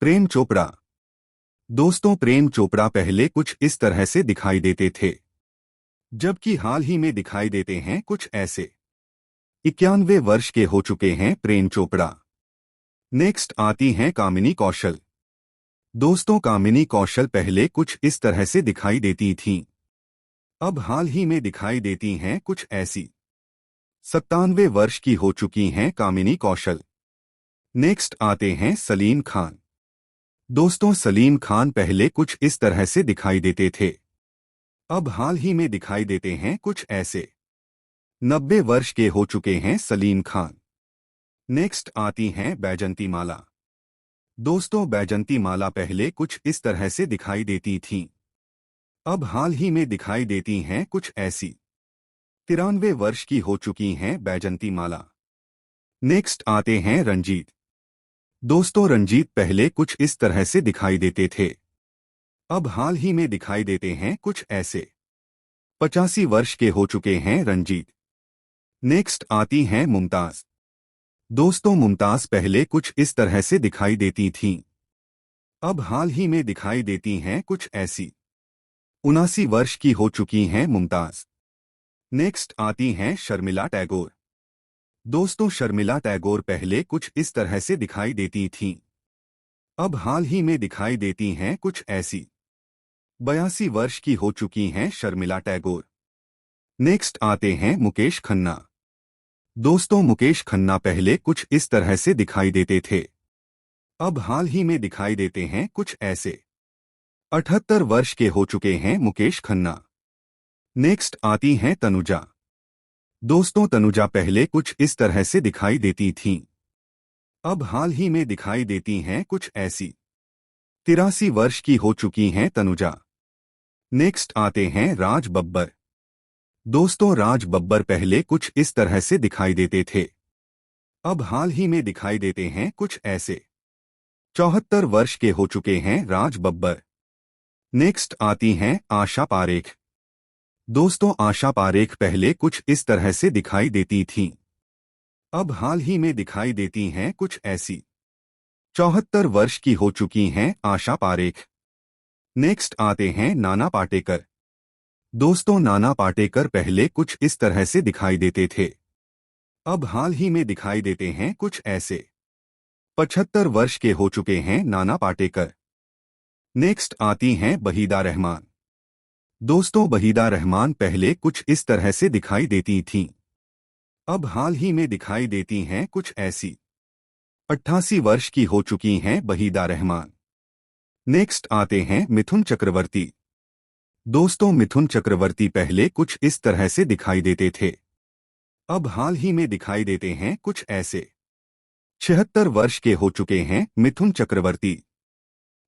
प्रेम चोपड़ा। दोस्तों, प्रेम चोपड़ा पहले कुछ इस तरह से दिखाई देते थे, जबकि हाल ही में दिखाई देते हैं कुछ ऐसे। 91 वर्ष के हो चुके हैं प्रेम चोपड़ा। नेक्स्ट आती हैं कामिनी कौशल। दोस्तों, कामिनी कौशल पहले कुछ इस तरह से दिखाई देती थीं, अब हाल ही में दिखाई देती हैं कुछ ऐसी। 97 वर्ष की हो चुकी हैं कामिनी कौशल। नेक्स्ट आते हैं सलीम खान। दोस्तों, सलीम खान पहले कुछ इस तरह से दिखाई देते थे, अब हाल ही में दिखाई देते हैं कुछ ऐसे। 90 वर्ष के हो चुके हैं सलीम खान। नेक्स्ट आती हैं बैजंती माला। दोस्तों, बैजंती माला पहले कुछ इस तरह से दिखाई देती थीं, अब हाल ही में दिखाई देती हैं कुछ ऐसी। 93 वर्ष की हो चुकी हैं बैजंती माला। नेक्स्ट आते हैं रंजीत। दोस्तों, रंजीत पहले कुछ इस तरह से दिखाई देते थे, अब हाल ही में दिखाई देते हैं कुछ ऐसे। 85 वर्ष के हो चुके हैं रंजीत। नेक्स्ट आती हैं मुमताज। दोस्तों, मुमताज पहले कुछ इस तरह से दिखाई देती थीं, अब हाल ही में दिखाई देती हैं कुछ ऐसी। 79 वर्ष की हो चुकी हैं मुमताज। नेक्स्ट आती हैं शर्मिला टैगोर। दोस्तों, शर्मिला टैगोर पहले कुछ इस तरह से दिखाई देती थीं, अब हाल ही में दिखाई देती हैं कुछ ऐसी। 82 वर्ष की हो चुकी हैं शर्मिला टैगोर। नेक्स्ट आते हैं मुकेश खन्ना। दोस्तों, मुकेश खन्ना पहले कुछ इस तरह से दिखाई देते थे, अब हाल ही में दिखाई देते हैं कुछ ऐसे। 78 वर्ष के हो चुके हैं मुकेश खन्ना। नेक्स्ट आती हैं तनुजा। दोस्तों, तनुजा पहले कुछ इस तरह से दिखाई देती थीं, अब हाल ही में दिखाई देती हैं कुछ ऐसी। 83 वर्ष की हो चुकी हैं तनुजा। नेक्स्ट आते हैं राज बब्बर। दोस्तों, राज बब्बर पहले कुछ इस तरह से दिखाई देते थे, अब हाल ही में दिखाई देते हैं कुछ ऐसे। 74 वर्ष के हो चुके हैं राज बब्बर। नेक्स्ट आती हैं आशा पारेख। दोस्तों, आशा पारेख पहले कुछ इस तरह से दिखाई देती थीं, अब हाल ही में दिखाई देती हैं कुछ ऐसी। 74 वर्ष की हो चुकी हैं आशा पारेख। नेक्स्ट आते हैं नाना पाटेकर। दोस्तों, नाना पाटेकर पहले कुछ इस तरह से दिखाई देते थे, अब हाल ही में दिखाई देते हैं कुछ ऐसे। 75 वर्ष के हो चुके हैं नाना पाटेकर। नेक्स्ट आती हैं बहीदा रहमान। दोस्तों, बहीदा रहमान पहले कुछ इस तरह से दिखाई देती थीं, अब हाल ही में दिखाई देती हैं कुछ ऐसी। 88 वर्ष की हो चुकी हैं बहीदा रहमान। नेक्स्ट आते हैं मिथुन चक्रवर्ती। दोस्तों, मिथुन चक्रवर्ती पहले कुछ इस तरह से दिखाई देते थे, अब हाल ही में दिखाई देते हैं कुछ ऐसे। 76 वर्ष के हो चुके हैं मिथुन चक्रवर्ती।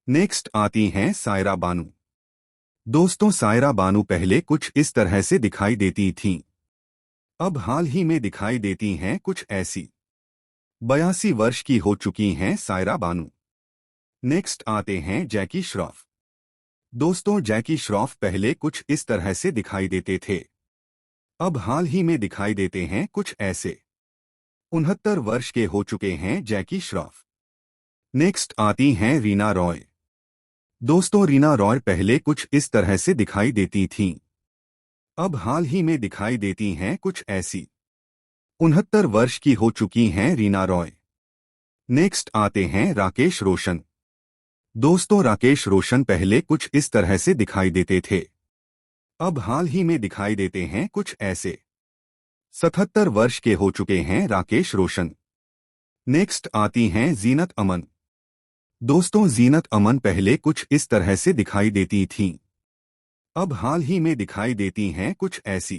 नेक्स्ट आती हैं सायरा बानू। दोस्तों, सायरा बानू पहले कुछ इस तरह से दिखाई देती थीं, अब हाल ही में दिखाई देती हैं कुछ ऐसी। 82 वर्ष की हो चुकी हैं सायरा बानू। नेक्स्ट आते हैं जैकी श्रॉफ। दोस्तों, जैकी श्रॉफ पहले कुछ इस तरह से दिखाई देते थे, अब हाल ही में दिखाई देते हैं कुछ ऐसे। 69 वर्ष के हो चुके हैं जैकी श्रॉफ। नेक्स्ट आती हैं रीना रॉय। दोस्तों, रीना रॉय पहले कुछ इस तरह से दिखाई देती थीं, अब हाल ही में दिखाई देती हैं कुछ ऐसी। 69 वर्ष की हो चुकी हैं रीना रॉय। नेक्स्ट आते हैं राकेश रोशन। दोस्तों, राकेश रोशन पहले कुछ इस तरह से दिखाई देते थे, अब हाल ही में दिखाई देते हैं कुछ ऐसे। 77 वर्ष के हो चुके हैं राकेश रोशन। नेक्स्ट आती हैं जीनत अमन। दोस्तों, जीनत अमन पहले कुछ इस तरह से दिखाई देती थीं, अब हाल ही में दिखाई देती हैं कुछ ऐसी।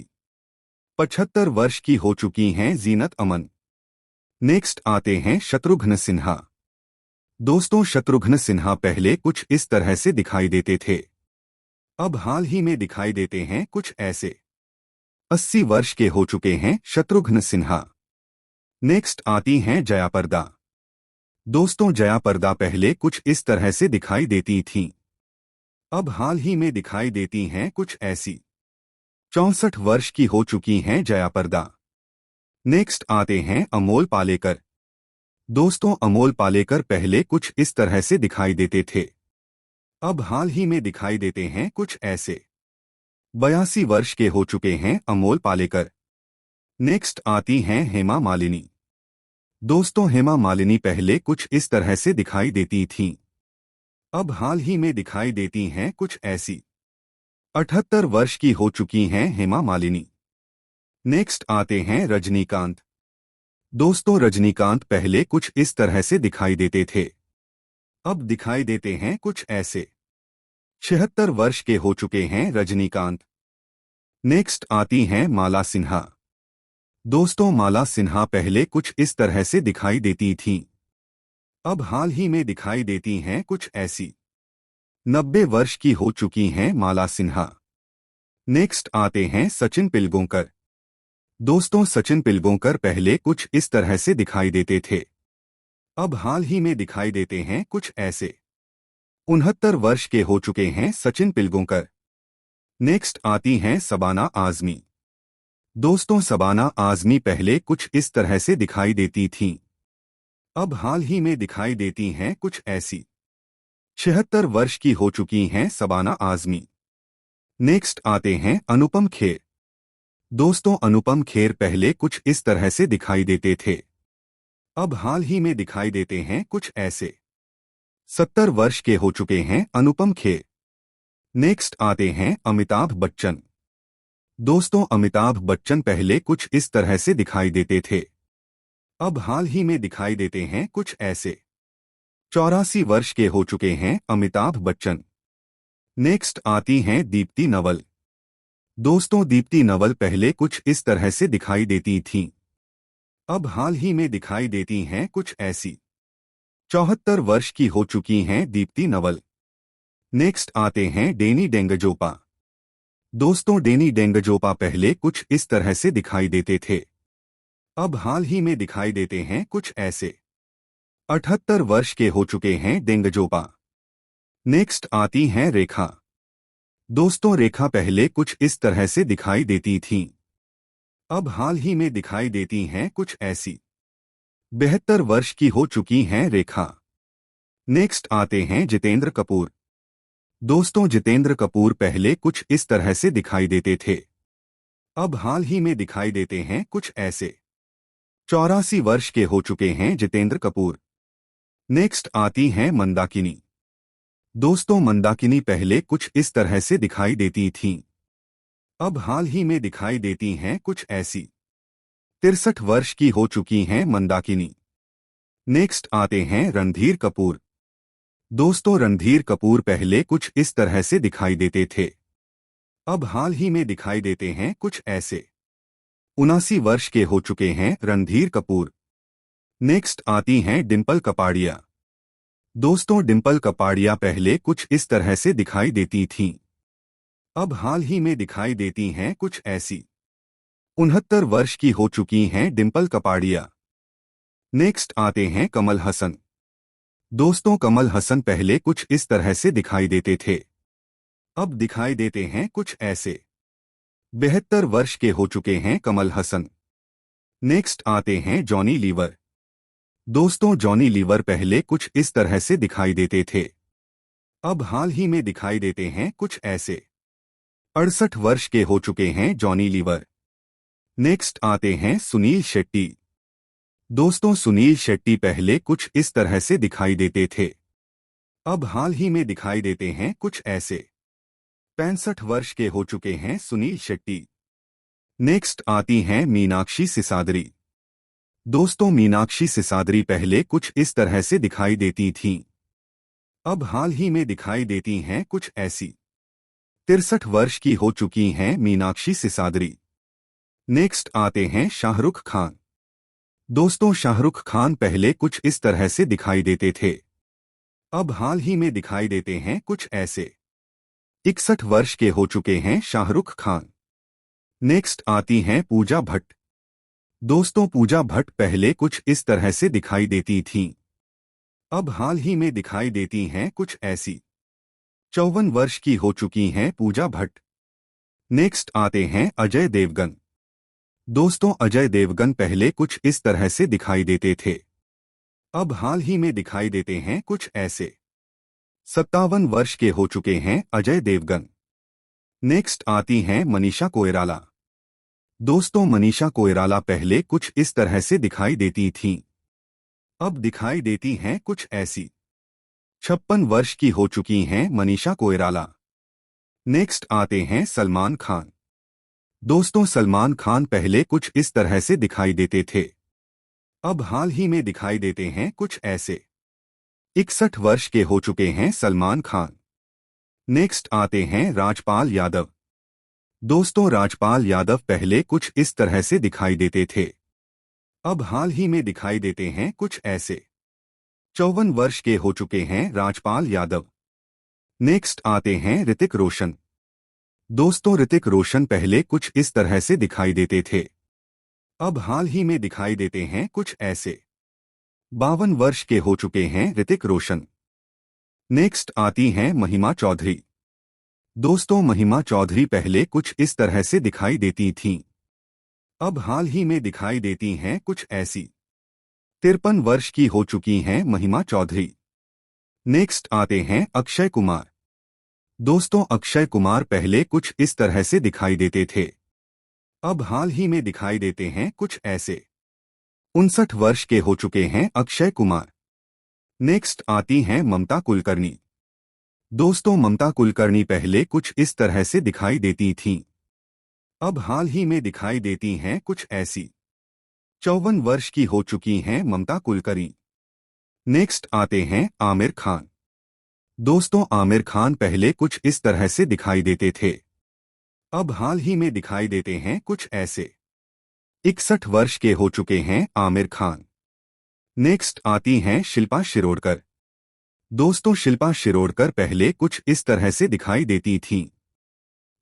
75 वर्ष की हो चुकी हैं जीनत अमन। नेक्स्ट आते हैं शत्रुघ्न सिन्हा। दोस्तों, शत्रुघ्न सिन्हा पहले कुछ इस तरह से दिखाई देते थे, अब हाल ही में दिखाई देते हैं कुछ ऐसे। 80 वर्ष के हो चुके हैं शत्रुघ्न सिन्हा। नेक्स्ट आती हैं जया प्रदा। दोस्तों, जया प्रदा पहले कुछ इस तरह से दिखाई देती थीं, अब हाल ही में दिखाई देती हैं कुछ ऐसी। 64 वर्ष की हो चुकी हैं जया प्रदा। नेक्स्ट आते हैं अमोल पालेकर। दोस्तों अमोल पालेकर पहले कुछ इस तरह से दिखाई देते थे। अब हाल ही में दिखाई देते हैं कुछ ऐसे। 82 वर्ष के हो चुके हैं अमोल पालेकर। नेक्स्ट आती हैं हेमा मालिनी। दोस्तों हेमा मालिनी पहले कुछ इस तरह से दिखाई देती थीं। अब हाल ही में दिखाई देती हैं कुछ ऐसी। 78 वर्ष की हो चुकी हैं हेमा मालिनी। नेक्स्ट आते हैं रजनीकांत। दोस्तों रजनीकांत पहले कुछ इस तरह से दिखाई देते थे। अब दिखाई देते हैं कुछ ऐसे। 76 वर्ष के हो चुके हैं रजनीकांत। नेक्स्ट आती हैं माला सिन्हा। दोस्तों माला सिन्हा पहले कुछ इस तरह से दिखाई देती थीं। अब हाल ही में दिखाई देती हैं कुछ ऐसी। 90 वर्ष की हो चुकी हैं माला सिन्हा। नेक्स्ट आते हैं सचिन पिलगांवकर। दोस्तों सचिन पिलगांवकर पहले कुछ इस तरह से दिखाई देते थे। अब हाल ही में दिखाई देते हैं कुछ ऐसे। 69 वर्ष के हो चुके हैं सचिन पिलगांवकर। नेक्स्ट आती हैं शबाना आजमी। दोस्तों शबाना आजमी पहले कुछ इस तरह से दिखाई देती थीं। अब हाल ही में दिखाई देती हैं कुछ ऐसी। 76 वर्ष की हो चुकी हैं शबाना आजमी। नेक्स्ट आते हैं अनुपम खेर। दोस्तों अनुपम खेर पहले कुछ इस तरह से दिखाई देते थे। अब हाल ही में दिखाई देते हैं कुछ ऐसे। 70 वर्ष के हो चुके हैं अनुपम खेर। नेक्स्ट आते हैं अमिताभ बच्चन। दोस्तों अमिताभ बच्चन पहले कुछ इस तरह से दिखाई देते थे। अब हाल ही में दिखाई देते हैं कुछ ऐसे। 84 वर्ष के हो चुके हैं अमिताभ बच्चन। नेक्स्ट आती हैं दीप्ति नवल। दोस्तों दीप्ति नवल पहले कुछ इस तरह से दिखाई देती थीं। अब हाल ही में दिखाई देती हैं कुछ ऐसी। 74 वर्ष की हो चुकी हैं दीप्ति नवल। नेक्स्ट आते हैं डेनी डेंगजोपा। दोस्तों डेनी डेंगजोपा पहले कुछ इस तरह से दिखाई देते थे। अब हाल ही में दिखाई देते हैं कुछ ऐसे। 78 वर्ष के हो चुके हैं डेंगजोपा। नेक्स्ट आती हैं रेखा। दोस्तों रेखा पहले कुछ इस तरह से दिखाई देती थीं। अब हाल ही में दिखाई देती हैं कुछ ऐसी। 72 वर्ष की हो चुकी हैं रेखा। नेक्स्ट आते हैं जितेंद्र कपूर। दोस्तों जितेंद्र कपूर पहले कुछ इस तरह से दिखाई देते थे। अब हाल ही में दिखाई देते हैं कुछ ऐसे। 84 वर्ष के हो चुके हैं जितेंद्र कपूर। नेक्स्ट आती हैं मंदाकिनी। दोस्तों मंदाकिनी पहले कुछ इस तरह से दिखाई देती थीं। अब हाल ही में दिखाई देती हैं कुछ ऐसी। 63 वर्ष की हो चुकी हैं मंदाकिनी। नेक्स्ट आते हैं रणधीर कपूर। दोस्तों रणधीर कपूर पहले कुछ इस तरह से दिखाई देते थे। अब हाल ही में दिखाई देते हैं कुछ ऐसे। 79 वर्ष के हो चुके हैं रणधीर कपूर। नेक्स्ट आती हैं डिंपल कपाड़िया। दोस्तों डिंपल कपाड़िया पहले कुछ इस तरह से दिखाई देती थीं। अब हाल ही में दिखाई देती हैं कुछ ऐसी। 69 वर्ष की हो चुकी हैं डिंपल कपाड़िया। नेक्स्ट आते हैं कमल हसन। दोस्तों कमल हसन पहले कुछ इस तरह से दिखाई देते थे। अब दिखाई देते हैं कुछ ऐसे। 72 वर्ष के हो चुके हैं कमल हसन। नेक्स्ट आते हैं जॉनी लीवर। दोस्तों जॉनी लीवर पहले कुछ इस तरह से दिखाई देते थे। अब हाल ही में दिखाई देते हैं कुछ ऐसे। 68 वर्ष के हो चुके हैं जॉनी लीवर। नेक्स्ट आते हैं सुनील शेट्टी। दोस्तों सुनील शेट्टी पहले कुछ इस तरह से दिखाई देते थे। अब हाल ही में दिखाई देते हैं कुछ ऐसे। 65 वर्ष के हो चुके हैं सुनील शेट्टी। नेक्स्ट आती हैं मीनाक्षी सिसादरी। दोस्तों मीनाक्षी सिसादरी पहले कुछ इस तरह से दिखाई देती थीं। अब हाल ही में दिखाई देती हैं कुछ ऐसी। 63 वर्ष की हो चुकी हैं मीनाक्षी सिसादरी। नेक्स्ट आते हैं शाहरुख खान। दोस्तों शाहरुख खान पहले कुछ इस तरह से दिखाई देते थे। अब हाल ही में दिखाई देते हैं कुछ ऐसे। 61 वर्ष के हो चुके हैं शाहरुख खान। नेक्स्ट आती हैं पूजा भट्ट। दोस्तों पूजा भट्ट पहले कुछ इस तरह से दिखाई देती थीं। अब हाल ही में दिखाई देती हैं कुछ ऐसी। 54 वर्ष की हो चुकी हैं पूजा भट्ट। नेक्स्ट आते हैं अजय देवगन। दोस्तों अजय देवगन पहले कुछ इस तरह से दिखाई देते थे। अब हाल ही में दिखाई देते हैं कुछ ऐसे। 57 वर्ष के हो चुके हैं अजय देवगन। नेक्स्ट आती हैं मनीषा कोइराला। दोस्तों, मनीषा कोइराला पहले कुछ इस तरह से दिखाई देती थीं। अब दिखाई देती हैं कुछ ऐसी। 56 वर्ष की हो चुकी हैं मनीषा कोइराला। नेक्स्ट आते हैं सलमान खान। दोस्तों, सलमान खान पहले कुछ इस तरह से दिखाई देते थे। अब हाल ही में दिखाई देते हैं कुछ ऐसे। 61 वर्ष के हो चुके हैं सलमान खान। नेक्स्ट आते हैं राजपाल यादव। दोस्तों, राजपाल यादव पहले कुछ इस तरह से दिखाई देते थे। अब हाल ही में दिखाई देते हैं कुछ ऐसे। 54 वर्ष के हो चुके हैं राजपाल यादव। नेक्स्ट आते हैं ऋतिक रोशन। दोस्तों, ऋतिक रोशन पहले कुछ इस तरह से दिखाई देते थे। अब हाल ही में दिखाई देते हैं कुछ ऐसे। 52 वर्ष के हो चुके हैं ऋतिक रोशन। नेक्स्ट आती हैं महिमा चौधरी। दोस्तों, महिमा चौधरी पहले कुछ इस तरह से दिखाई देती थीं। अब हाल ही में दिखाई देती हैं कुछ ऐसी। 53 वर्ष की हो चुकी हैं महिमा चौधरी। नेक्स्ट आते हैं अक्षय कुमार। दोस्तों, अक्षय कुमार पहले कुछ इस तरह से दिखाई देते थे। अब हाल ही में दिखाई देते हैं कुछ ऐसे। 59 वर्ष के हो चुके हैं अक्षय कुमार। नेक्स्ट आती हैं ममता कुलकर्णी। दोस्तों, ममता कुलकर्णी पहले कुछ इस तरह से दिखाई देती थीं। अब हाल ही में दिखाई देती हैं कुछ ऐसी। 54 वर्ष की हो चुकी हैं ममता कुलकर्णी। नेक्स्ट आते हैं आमिर खान। दोस्तों, आमिर खान पहले कुछ इस तरह से दिखाई देते थे। अब हाल ही में दिखाई देते हैं कुछ ऐसे। 61 वर्ष के हो चुके हैं आमिर खान। नेक्स्ट आती हैं शिल्पा शिरोडकर। दोस्तों, शिल्पा शिरोडकर पहले कुछ इस तरह से दिखाई देती थीं।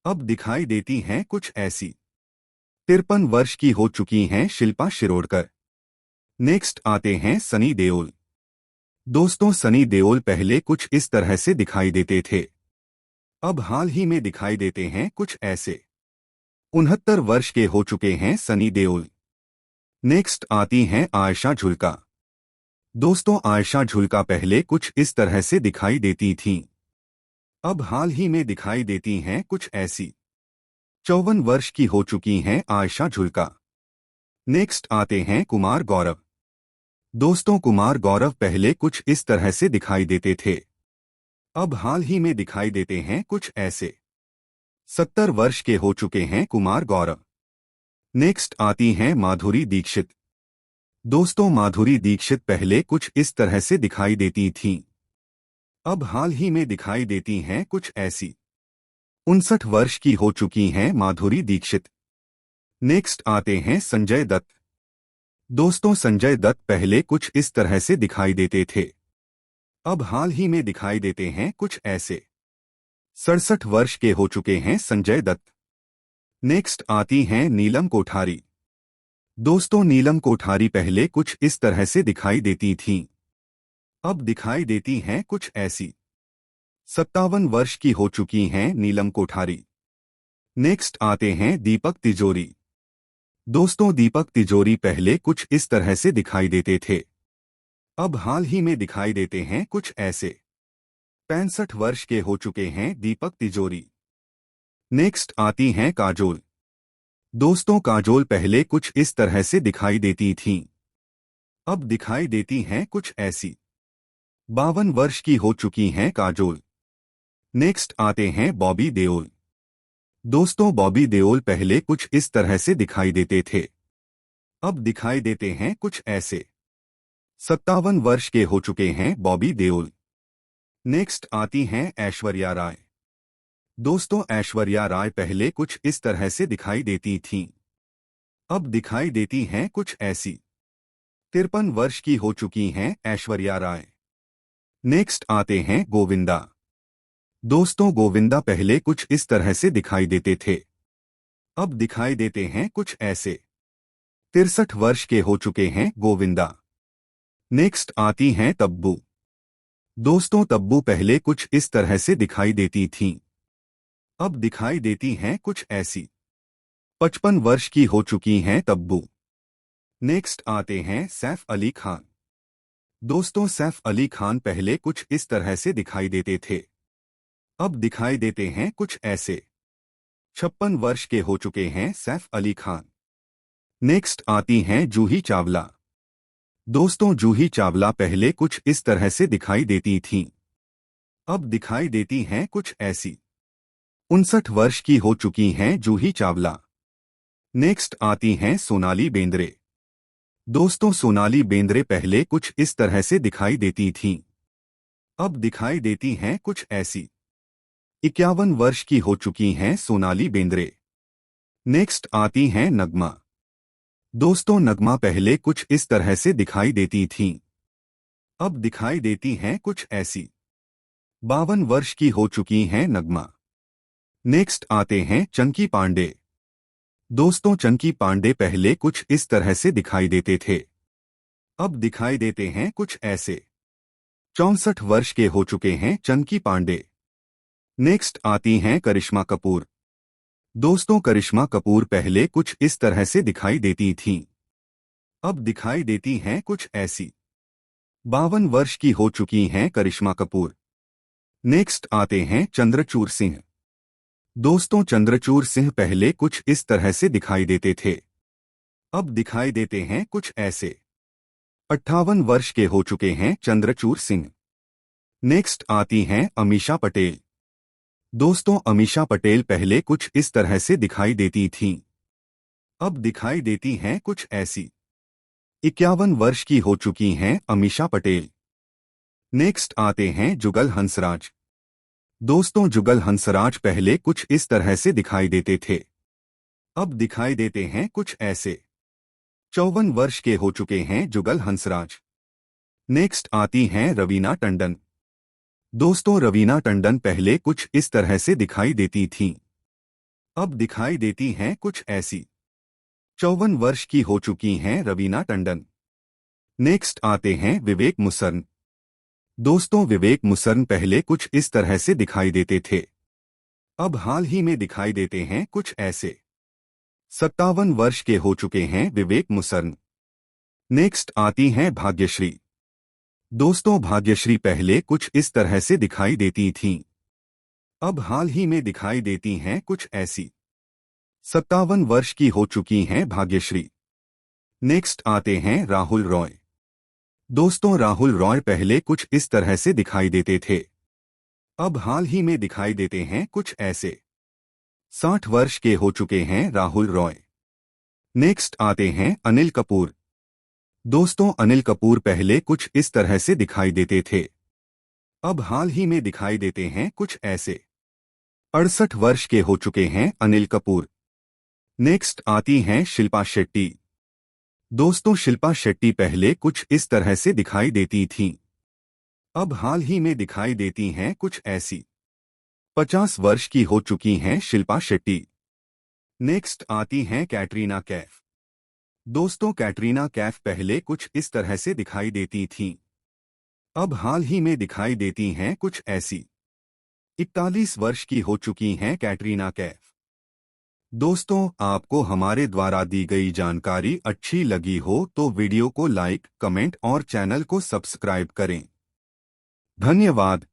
अब दिखाई देती हैं कुछ ऐसी। 53 वर्ष की हो चुकी हैं शिल्पा शिरोडकर। नेक्स्ट आते हैं सनी देओल। दोस्तों, सनी देओल पहले कुछ इस तरह से दिखाई देते थे। अब हाल ही में दिखाई देते हैं कुछ ऐसे। 69 वर्ष के हो चुके हैं सनी देओल। नेक्स्ट आती हैं आयशा झुल्का। दोस्तों, आयशा झुल्का पहले कुछ इस तरह से दिखाई देती थीं। अब हाल ही में दिखाई देती हैं कुछ ऐसी। 54 वर्ष की हो चुकी हैं आयशा झुल्का। नेक्स्ट आते हैं कुमार गौरव। दोस्तों, कुमार गौरव पहले कुछ इस तरह से दिखाई देते थे। अब हाल ही में दिखाई देते हैं कुछ ऐसे। 70 वर्ष के हो चुके हैं कुमार गौरव। नेक्स्ट आती हैं माधुरी दीक्षित। दोस्तों, माधुरी दीक्षित पहले कुछ इस तरह से दिखाई देती थीं। अब हाल ही में दिखाई देती हैं कुछ ऐसी। 59 वर्ष की हो चुकी हैं माधुरी दीक्षित। नेक्स्ट आते हैं संजय दत्त। दोस्तों, संजय दत्त पहले कुछ इस तरह से दिखाई देते थे। अब हाल ही में दिखाई देते हैं कुछ ऐसे। 67 वर्ष के हो चुके हैं संजय दत्त। नेक्स्ट आती हैं नीलम कोठारी। दोस्तों, नीलम कोठारी पहले कुछ इस तरह से दिखाई देती थीं। अब दिखाई देती हैं कुछ ऐसी। 57 वर्ष की हो चुकी हैं नीलम कोठारी। नेक्स्ट आते हैं दीपक तिजोरी। दोस्तों, दीपक तिजोरी पहले कुछ इस तरह से दिखाई देते थे। अब हाल ही में दिखाई देते हैं कुछ ऐसे। 65 वर्ष के हो चुके हैं दीपक तिजोरी। नेक्स्ट आती हैं काजोल। दोस्तों, काजोल पहले कुछ इस तरह से दिखाई देती थीं। अब दिखाई देती हैं कुछ ऐसी। 52 वर्ष की हो चुकी हैं काजोल। नेक्स्ट आते हैं बॉबी देओल। दोस्तों, बॉबी देओल पहले कुछ इस तरह से दिखाई देते थे। अब दिखाई देते हैं कुछ ऐसे। 57 वर्ष के हो चुके हैं बॉबी देओल। नेक्स्ट आती हैं ऐश्वर्या राय। दोस्तों, ऐश्वर्या राय पहले कुछ इस तरह से दिखाई देती थीं। अब दिखाई देती हैं कुछ ऐसी। 53 वर्ष की हो चुकी हैं ऐश्वर्या राय। नेक्स्ट आते हैं गोविंदा। दोस्तों, गोविंदा पहले कुछ इस तरह से दिखाई देते थे। अब दिखाई देते हैं कुछ ऐसे। 63 वर्ष के हो चुके हैं गोविंदा। नेक्स्ट आती हैं तब्बू। दोस्तों, तब्बू पहले कुछ इस तरह से दिखाई देती थीं। अब दिखाई देती हैं कुछ ऐसी। 55 वर्ष की हो चुकी हैं तब्बू। नेक्स्ट आते हैं सैफ अली खान। दोस्तों सैफ अली खान पहले कुछ इस तरह से दिखाई देते थे। अब दिखाई देते हैं कुछ ऐसे। 56 वर्ष के हो चुके हैं सैफ अली खान। नेक्स्ट आती हैं जूही चावला। दोस्तों जूही चावला पहले कुछ इस तरह से दिखाई देती थीं। अब दिखाई देती हैं कुछ ऐसी। 59 वर्ष की हो चुकी हैं जूही चावला। नेक्स्ट आती हैं सोनाली बेंद्रे। दोस्तों सोनाली बेंद्रे पहले कुछ इस तरह से दिखाई देती थीं। अब दिखाई देती हैं कुछ ऐसी। 51 वर्ष की हो चुकी हैं सोनाली बेंद्रे। नेक्स्ट आती हैं नगमा। दोस्तों नगमा पहले कुछ इस तरह से दिखाई देती थीं। अब दिखाई देती हैं कुछ ऐसी। 52 वर्ष की हो चुकी हैं नगमा। नेक्स्ट आते हैं चंकी पांडे। दोस्तों चंकी पांडे पहले कुछ इस तरह से दिखाई देते थे। अब दिखाई देते हैं कुछ ऐसे। 64 वर्ष के हो चुके हैं चंकी पांडे। नेक्स्ट आती हैं करिश्मा कपूर। दोस्तों करिश्मा कपूर पहले कुछ इस तरह से दिखाई देती थीं। अब दिखाई देती हैं कुछ ऐसी। 52 वर्ष की हो चुकी हैं करिश्मा कपूर। नेक्स्ट आते हैं चंद्रचूड़ सिंह। दोस्तों चंद्रचूड़ सिंह पहले कुछ इस तरह से दिखाई देते थे। अब दिखाई देते हैं कुछ ऐसे। 58 वर्ष के हो चुके हैं चंद्रचूड़ सिंह। नेक्स्ट आती हैं अमीषा पटेल। दोस्तों अमीषा पटेल पहले कुछ इस तरह से दिखाई देती थीं। अब दिखाई देती हैं कुछ ऐसी। 51 वर्ष की हो चुकी हैं अमीषा पटेल। नेक्स्ट आते हैं जुगल हंसराज। दोस्तों जुगल हंसराज पहले कुछ इस तरह से दिखाई देते थे। अब दिखाई देते हैं कुछ ऐसे। 54 वर्ष के हो चुके हैं जुगल हंसराज। नेक्स्ट आती हैं रवीना टंडन। दोस्तों रवीना टंडन पहले कुछ इस तरह से दिखाई देती थीं। अब दिखाई देती हैं कुछ ऐसी। 54 वर्ष की हो चुकी हैं रवीना टंडन। नेक्स्ट आते हैं विवेक मुसर्न। दोस्तों विवेक मुसर्न पहले कुछ इस तरह से दिखाई देते थे। अब हाल ही में दिखाई देते हैं कुछ ऐसे। 57 वर्ष के हो चुके हैं विवेक मुसर्न। नेक्स्ट आती हैं भाग्यश्री। दोस्तों भाग्यश्री पहले कुछ इस तरह से दिखाई देती थीं। अब हाल ही में दिखाई देती हैं कुछ ऐसी। 57 वर्ष की हो चुकी हैं भाग्यश्री। नेक्स्ट आते हैं राहुल रॉय। दोस्तों राहुल रॉय पहले कुछ इस तरह से दिखाई देते थे। अब हाल ही में दिखाई देते हैं कुछ ऐसे। 60 वर्ष के हो चुके हैं राहुल रॉय। नेक्स्ट आते हैं अनिल कपूर। दोस्तों अनिल कपूर पहले कुछ इस तरह से दिखाई देते थे। अब हाल ही में दिखाई देते हैं कुछ ऐसे। 68 वर्ष के हो चुके हैं अनिल कपूर। नेक्स्ट आती हैं शिल्पा शेट्टी। दोस्तों शिल्पा शेट्टी पहले कुछ इस तरह से दिखाई देती थीं। अब हाल ही में दिखाई देती हैं कुछ ऐसी। 50 वर्ष की हो चुकी हैं शिल्पा शेट्टी। नेक्स्ट आती हैं कैटरीना कैफ। दोस्तों कैटरीना कैफ पहले कुछ इस तरह से दिखाई देती थीं। अब हाल ही में दिखाई देती हैं कुछ ऐसी। 41 वर्ष की हो चुकी हैं कैटरीना कैफ। दोस्तों आपको हमारे द्वारा दी गई जानकारी अच्छी लगी हो तो वीडियो को लाइक, कमेंट और चैनल को सब्सक्राइब करें। धन्यवाद।